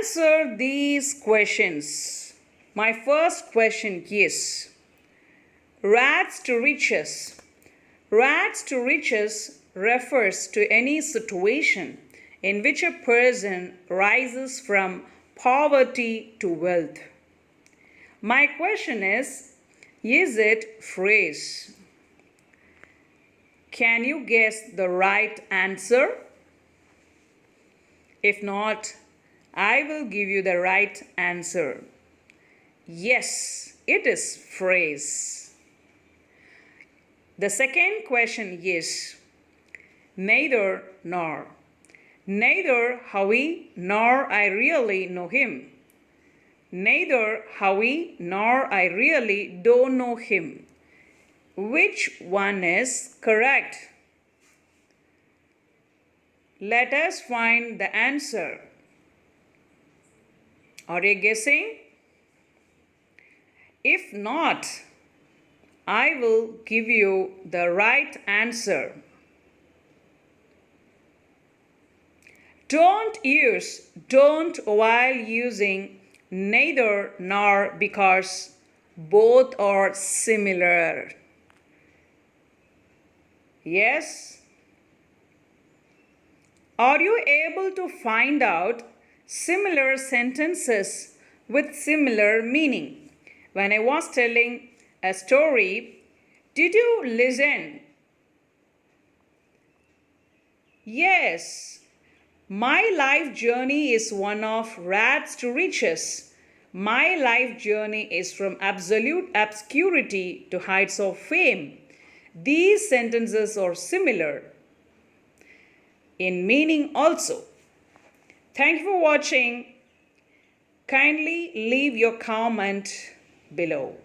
Answer these questions. My first question is rags to riches. Rags to riches refers to any situation in which a person rises from poverty to wealth. My question is it phrase? Can you guess the right answer? If not, I will give you the right answer. Yes, it is phrase. The second question is neither nor. Neither Howie nor I really know him. Neither Howie nor I really don't know him. Which one is correct? Let us find the answer. Are you guessing? If not, I will give you the right answer. Don't while using neither nor because both are similar. Yes? Are you able to find out similar sentences with similar meaning? When I was telling a story, did you listen? Yes. My life journey is one of rags to riches. My life journey is from absolute obscurity to heights of fame. These sentences are similar in meaning also. Thank you for watching. Kindly leave your comment below.